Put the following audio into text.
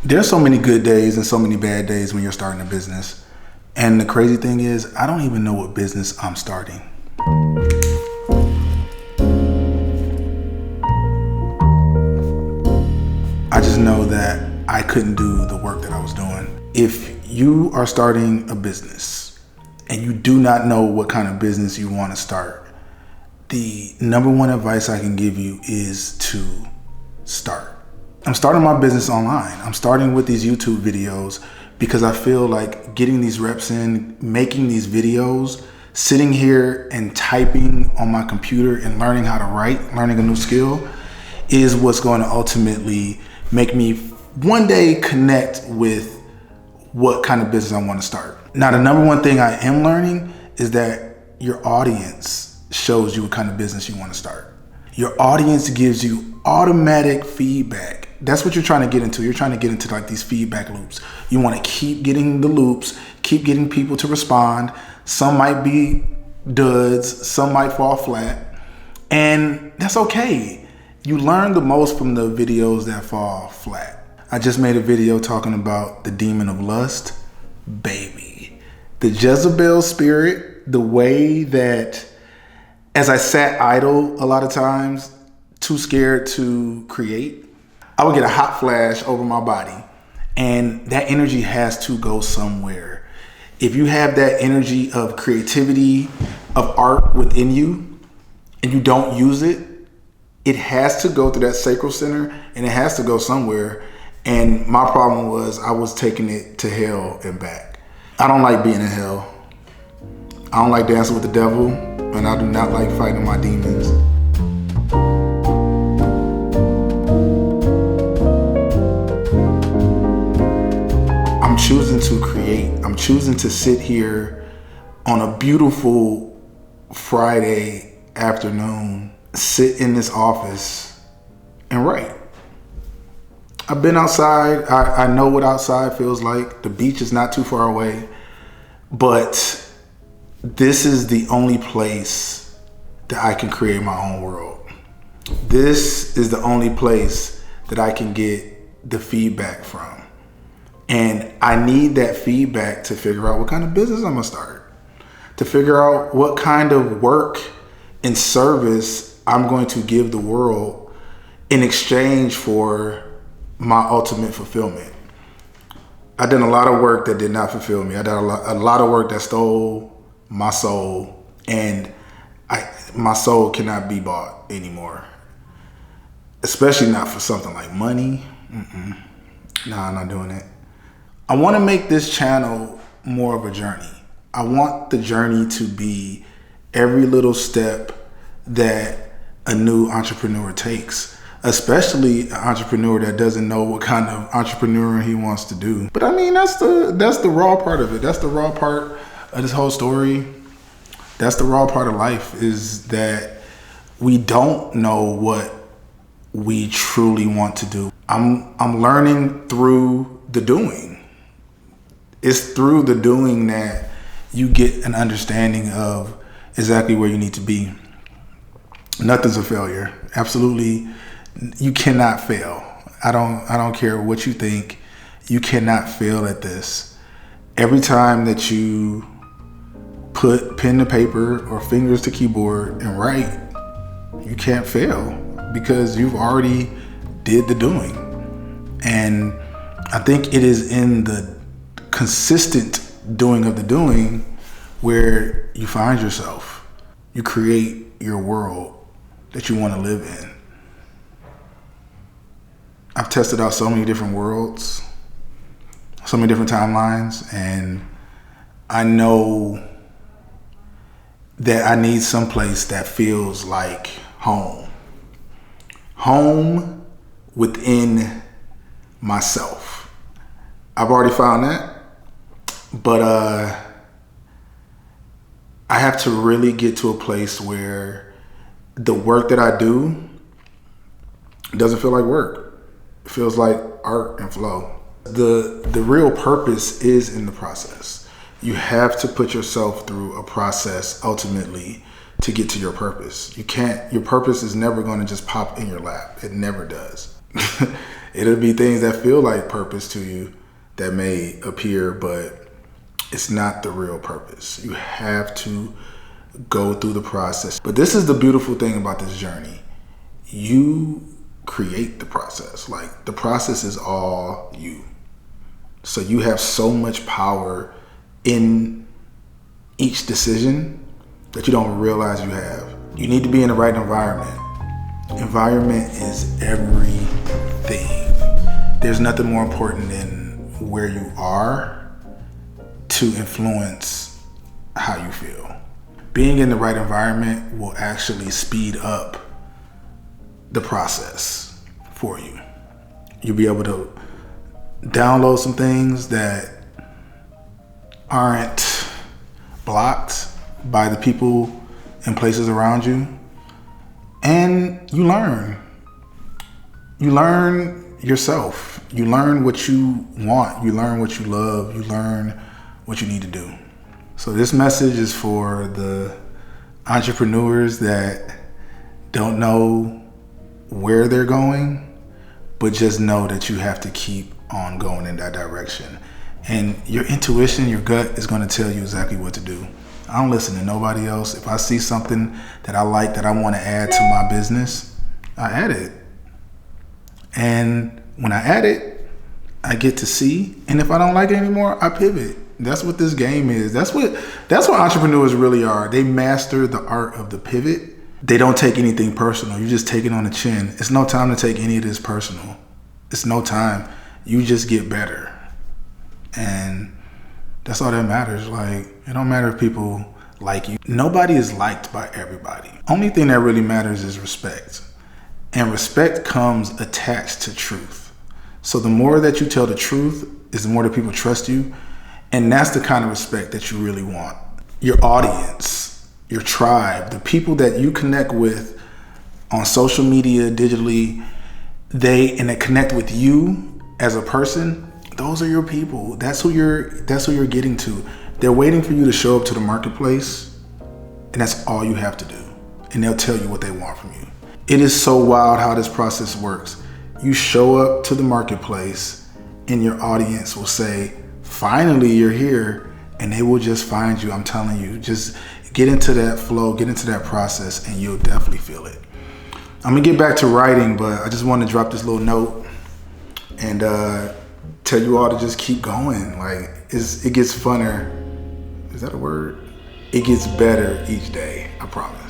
There's so many good days and so many bad days when you're starting a business. And the crazy thing is, I don't even know what business I'm starting. I just know that I couldn't do the work that I was doing. If you are starting a business and you do not know what kind of business you want to start, the number one advice I can give you is to start. I'm starting my business online. I'm starting with these YouTube videos because I feel like getting these reps in, making these videos, sitting here and typing on my computer and learning how to write, learning a new skill is what's going to ultimately make me one day connect with what kind of business I want to start. Now, the number one thing I am learning is that your audience shows you what kind of business you want to start. Your audience gives you automatic feedback. That's what you're trying to get into. You're trying to get into like these feedback loops. You want to keep getting the loops, keep getting people to respond. Some might be duds, some might fall flat, and that's okay. You learn the most from the videos that fall flat. I just made a video talking about the demon of lust. Baby, the Jezebel spirit, the way that as I sat idle a lot of times, too scared to create, I would get a hot flash over my body, and that energy has to go somewhere. If you have that energy of creativity, of art within you, and you don't use it, it has to go through that sacral center and it has to go somewhere. And my problem was I was taking it to hell and back. I don't like being in hell. I don't like dancing with the devil, and I do not like fighting my demons. I'm choosing to create. I'm choosing to sit here on a beautiful Friday afternoon, sit in this office and write. I've been outside. I know what outside feels like. The beach is not too far away, but this is the only place that I can create my own world. This is the only place that I can get the feedback from. And I need that feedback to figure out what kind of business I'm gonna start, to figure out what kind of work and service I'm going to give the world in exchange for my ultimate fulfillment. I did a lot of work that did not fulfill me. I did a lot of work that stole my soul, and my soul cannot be bought anymore, especially not for something like money. Nah, I'm not doing it. I want to make this channel more of a journey. I want the journey to be every little step that a new entrepreneur takes, especially an entrepreneur that doesn't know what kind of entrepreneur he wants to do. But I mean, that's the raw part of it. That's the raw part of this whole story. That's the raw part of life, is that we don't know what we truly want to do. I'm learning through the doing. It's through the doing that you get an understanding of exactly where you need to be. Nothing's a failure. Absolutely, you cannot fail. I don't care what you think. You cannot fail at this. Every time that you put pen to paper or fingers to keyboard and write, you can't fail because you've already did the doing. And I think it is in the consistent doing of the doing where you find yourself. You create your world that you want to live in. I've tested out so many different worlds, so many different timelines, and I know that I need some place that feels like home. Home within myself. I've already found that, but I have to really get to a place where the work that I do doesn't feel like work. It feels like art and flow. The real purpose is in the process. You have to put yourself through a process ultimately to get to your purpose. Your purpose is never going to just pop in your lap. It never does. It'll be things that feel like purpose to you that may appear, but it's not the real purpose. You have to go through the process. But this is the beautiful thing about this journey. You create the process. Like, the process is all you. So you have so much power in each decision that you don't realize you have. You need to be in the right environment. Environment is everything. There's nothing more important than where you are to influence how you feel. Being in the right environment will actually speed up the process for you. You'll be able to download some things that aren't blocked by the people and places around you. And you learn. You learn yourself. You learn what you want. You learn what you love. You learn what you need to do. So this message is for the entrepreneurs that don't know where they're going, but just know that you have to keep on going in that direction. And your intuition, your gut is going to tell you exactly what to do. I don't listen to nobody else. If I see something that I like, that I want to add to my business, I add it. And when I add it, I get to see. And if I don't like it anymore, I pivot. That's what this game is. That's what entrepreneurs really are. They master the art of the pivot. They don't take anything personal. You just take it on the chin. It's no time to take any of this personal. It's no time. You just get better. And that's all that matters. Like, it don't matter if people like you. Nobody is liked by everybody. Only thing that really matters is respect. And respect comes attached to truth. So the more that you tell the truth is the more that people trust you. And that's the kind of respect that you really want. Your audience, your tribe, the people that you connect with on social media, digitally, they connect with you as a person. Those are your people. That's who you're getting to. They're waiting for you to show up to the marketplace, and that's all you have to do. And they'll tell you what they want from you. It is so wild how this process works. You show up to the marketplace, and your audience will say, finally, you're here, and they will just find you. I'm telling you, just get into that flow, get into that process, and you'll definitely feel it. I'm gonna get back to writing, but I just want to drop this little note and tell you all to just keep going. Like, it gets funner. Is that a word? It gets better each day, I promise.